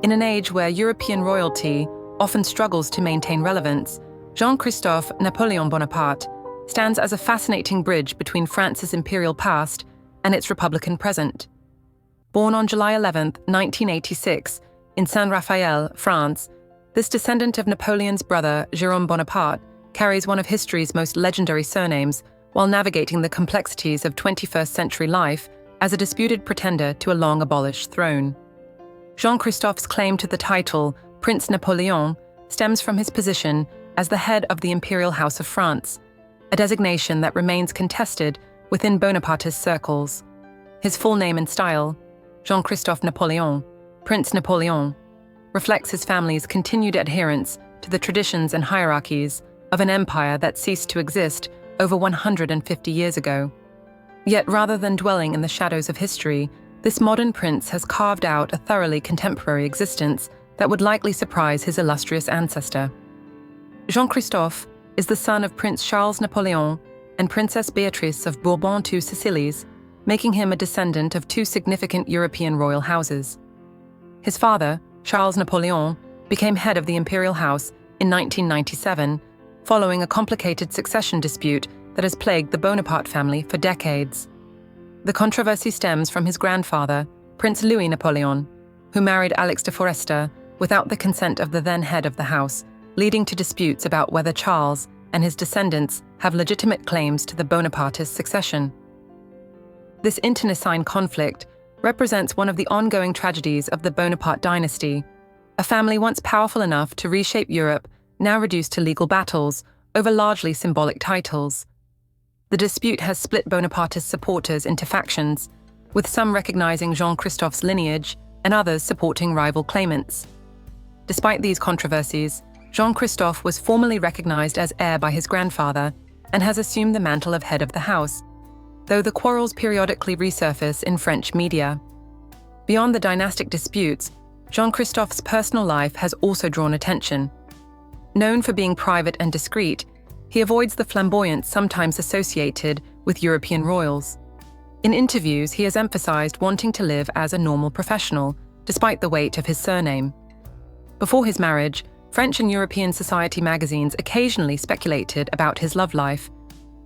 In an age where European royalty often struggles to maintain relevance, Jean-Christophe Napoléon Bonaparte stands as a fascinating bridge between France's imperial past and its republican present. Born on July 11, 1986, in Saint-Raphael, France, this descendant of Napoleon's brother, Jérôme Bonaparte, carries one of history's most legendary surnames while navigating the complexities of 21st century life as a disputed pretender to a long-abolished throne. Jean-Christophe's claim to the title, Prince Napoleon, stems from his position as the head of the Imperial House of France, a designation that remains contested within Bonapartist circles. His full name and style, Jean-Christophe Napoléon, Prince Napoleon, reflects his family's continued adherence to the traditions and hierarchies of an empire that ceased to exist over 150 years ago. Yet rather than dwelling in the shadows of history, this modern prince has carved out a thoroughly contemporary existence that would likely surprise his illustrious ancestor. Jean-Christophe is the son of Prince Charles Napoleon and Princess Beatrice of Bourbon-Two Sicilies, making him a descendant of two significant European royal houses. His father, Charles Napoleon, became head of the imperial house in 1997, following a complicated succession dispute that has plagued the Bonaparte family for decades. The controversy stems from his grandfather, Prince Louis Napoleon, who married Alix de Forester without the consent of the then head of the house, leading to disputes about whether Charles and his descendants have legitimate claims to the Bonapartist succession. This internecine conflict represents one of the ongoing tragedies of the Bonaparte dynasty, a family once powerful enough to reshape Europe, now reduced to legal battles over largely symbolic titles. The dispute has split Bonapartist supporters into factions, with some recognizing Jean-Christophe's lineage and others supporting rival claimants. Despite these controversies, Jean-Christophe was formally recognized as heir by his grandfather and has assumed the mantle of head of the house, though the quarrels periodically resurface in French media. Beyond the dynastic disputes, Jean-Christophe's personal life has also drawn attention. Known for being private and discreet, he avoids the flamboyance sometimes associated with European royals. In interviews, he has emphasized wanting to live as a normal professional, despite the weight of his surname. Before his marriage, French and European society magazines occasionally speculated about his love life,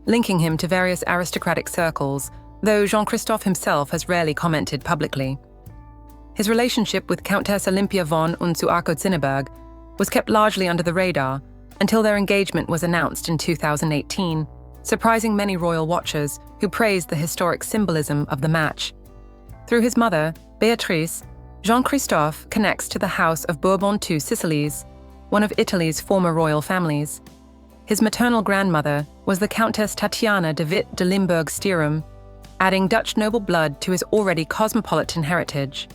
linking him to various aristocratic circles, though Jean-Christophe himself has rarely commented publicly. His relationship with Countess Olympia von Arco-Zinneberg was kept largely under the radar until their engagement was announced in 2018, surprising many royal watchers who praised the historic symbolism of the match. Through his mother, Beatrice, Jean-Christophe connects to the House of Bourbon-Two Sicilies, one of Italy's former royal families. His maternal grandmother was the Countess Tatiana de Witt de Limburg-Stierum, adding Dutch noble blood to his already cosmopolitan heritage.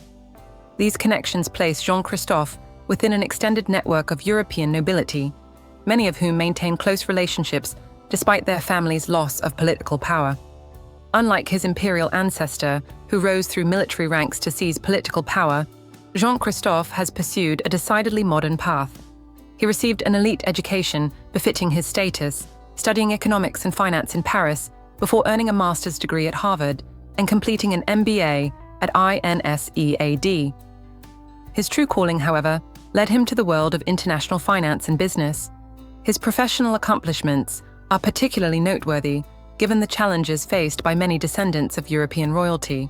These connections place Jean-Christophe within an extended network of European nobility, many of whom maintain close relationships despite their family's loss of political power. Unlike his imperial ancestor, who rose through military ranks to seize political power, Jean-Christophe has pursued a decidedly modern path. He received an elite education befitting his status, studying economics and finance in Paris before earning a master's degree at Harvard and completing an MBA at INSEAD. His true calling, however, led him to the world of international finance and business. His professional accomplishments are particularly noteworthy given the challenges faced by many descendants of European royalty.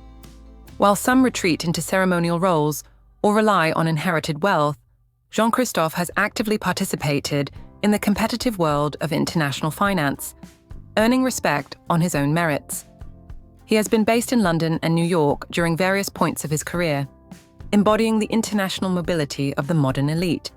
While some retreat into ceremonial roles or rely on inherited wealth, Jean-Christophe has actively participated in the competitive world of international finance, earning respect on his own merits. He has been based in London and New York during various points of his career, embodying the international mobility of the modern elite.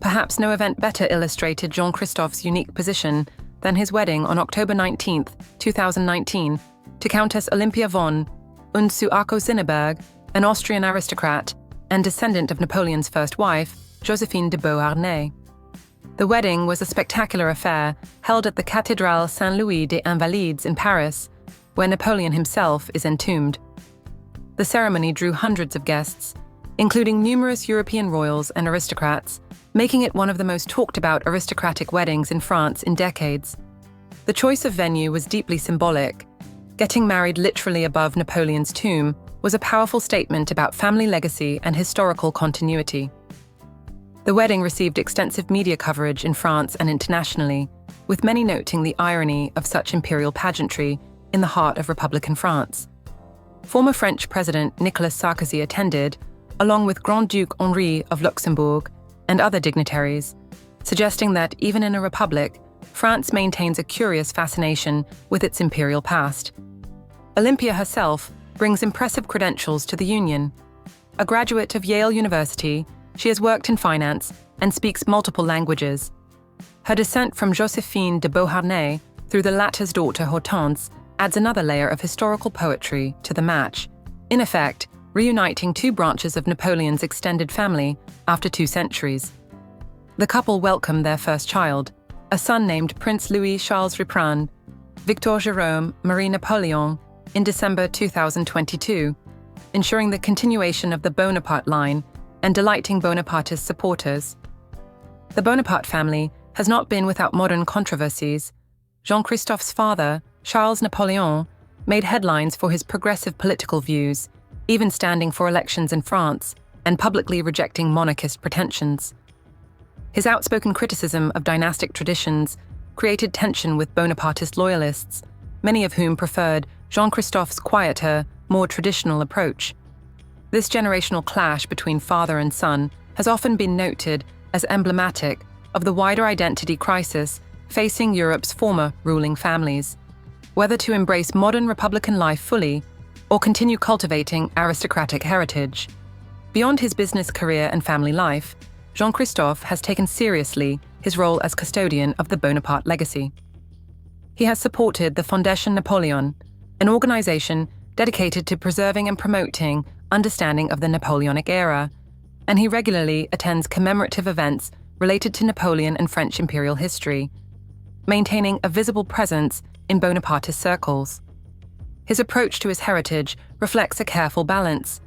Perhaps no event better illustrated Jean-Christophe's unique position than his wedding on October 19, 2019, to Countess Olympia von Arco-Zinneberg, an Austrian aristocrat and descendant of Napoleon's first wife, Joséphine de Beauharnais. The wedding was a spectacular affair held at the Cathédrale Saint-Louis des Invalides in Paris, where Napoleon himself is entombed. The ceremony drew hundreds of guests, including numerous European royals and aristocrats, making it one of the most talked-about aristocratic weddings in France in decades. The choice of venue was deeply symbolic, getting married literally above Napoleon's tomb, was a powerful statement about family legacy and historical continuity. The wedding received extensive media coverage in France and internationally, with many noting the irony of such imperial pageantry in the heart of Republican France. Former French President Nicolas Sarkozy attended, along with Grand Duke Henri of Luxembourg and other dignitaries, suggesting that even in a republic, France maintains a curious fascination with its imperial past. Olympia herself brings impressive credentials to the Union. A graduate of Yale University, she has worked in finance and speaks multiple languages. Her descent from Joséphine de Beauharnais through the latter's daughter Hortense adds another layer of historical poetry to the match, in effect, reuniting two branches of Napoleon's extended family after 2 centuries. The couple welcomed their first child, a son named Prince Louis Charles Reprand, Victor Jérôme Marie Napoleon, in December 2022, ensuring the continuation of the Bonaparte line and delighting Bonaparte's supporters. The Bonaparte family has not been without modern controversies. Jean-Christophe's father, Charles Napoleon, made headlines for his progressive political views, even standing for elections in France and publicly rejecting monarchist pretensions. His outspoken criticism of dynastic traditions created tension with Bonapartist loyalists, many of whom preferred Jean-Christophe's quieter, more traditional approach. This generational clash between father and son has often been noted as emblematic of the wider identity crisis facing Europe's former ruling families. Whether to embrace modern republican life fully or continue cultivating aristocratic heritage. Beyond his business career and family life, Jean-Christophe has taken seriously his role as custodian of the Bonaparte legacy. He has supported the Fondation Napoleon, an organization dedicated to preserving and promoting understanding of the Napoleonic era, and he regularly attends commemorative events related to Napoleon and French imperial history, maintaining a visible presence in Bonapartist circles. His approach to his heritage reflects a careful balance.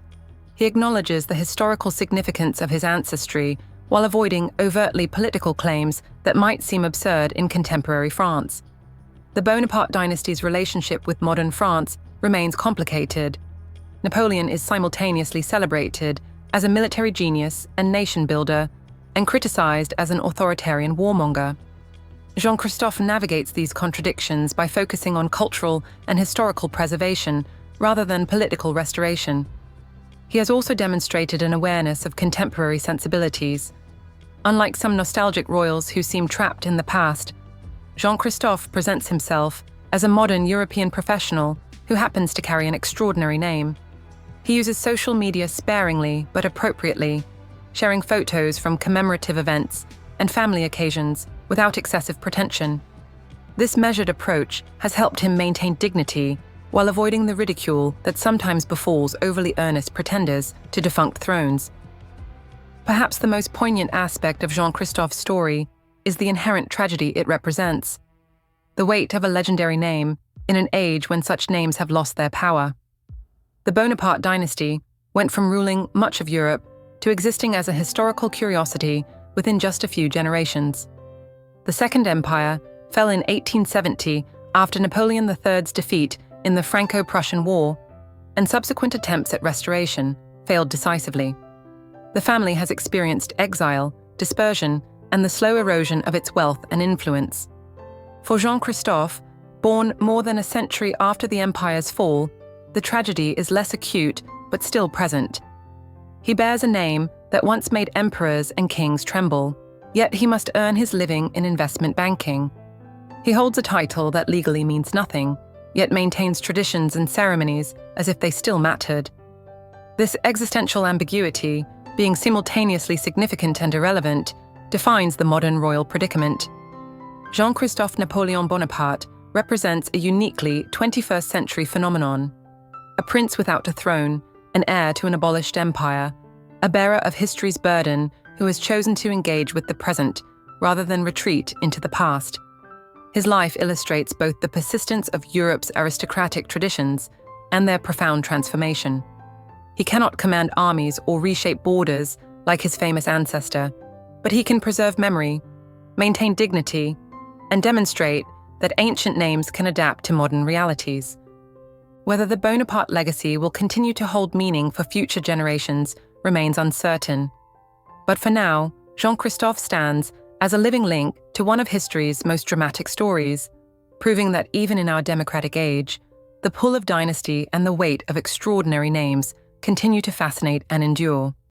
He acknowledges the historical significance of his ancestry while avoiding overtly political claims that might seem absurd in contemporary France. The Bonaparte dynasty's relationship with modern France remains complicated. Napoleon is simultaneously celebrated as a military genius and nation builder, and criticized as an authoritarian warmonger. Jean-Christophe navigates these contradictions by focusing on cultural and historical preservation rather than political restoration. He has also demonstrated an awareness of contemporary sensibilities. Unlike some nostalgic royals who seem trapped in the past, Jean-Christophe presents himself as a modern European professional who happens to carry an extraordinary name. He uses social media sparingly but appropriately, sharing photos from commemorative events and family occasions without excessive pretension. This measured approach has helped him maintain dignity while avoiding the ridicule that sometimes befalls overly earnest pretenders to defunct thrones. Perhaps the most poignant aspect of Jean-Christophe's story is the inherent tragedy it represents, the weight of a legendary name in an age when such names have lost their power. The Bonaparte dynasty went from ruling much of Europe to existing as a historical curiosity within just a few generations. The Second Empire fell in 1870 after Napoleon III's defeat in the Franco-Prussian War, and subsequent attempts at restoration failed decisively. The family has experienced exile, dispersion, and the slow erosion of its wealth and influence. For Jean-Christophe, born more than a century after the empire's fall, the tragedy is less acute but still present. He bears a name that once made emperors and kings tremble, yet he must earn his living in investment banking. He holds a title that legally means nothing, yet maintains traditions and ceremonies as if they still mattered. This existential ambiguity, being simultaneously significant and irrelevant, defines the modern royal predicament. Jean-Christophe Napoléon Bonaparte represents a uniquely 21st century phenomenon. A prince without a throne, an heir to an abolished empire, a bearer of history's burden who has chosen to engage with the present rather than retreat into the past. His life illustrates both the persistence of Europe's aristocratic traditions and their profound transformation. He cannot command armies or reshape borders like his famous ancestor, but he can preserve memory, maintain dignity, and demonstrate that ancient names can adapt to modern realities. Whether the Bonaparte legacy will continue to hold meaning for future generations remains uncertain. But for now, Jean-Christophe stands as a living link to one of history's most dramatic stories, proving that even in our democratic age, the pull of dynasty and the weight of extraordinary names continue to fascinate and endure.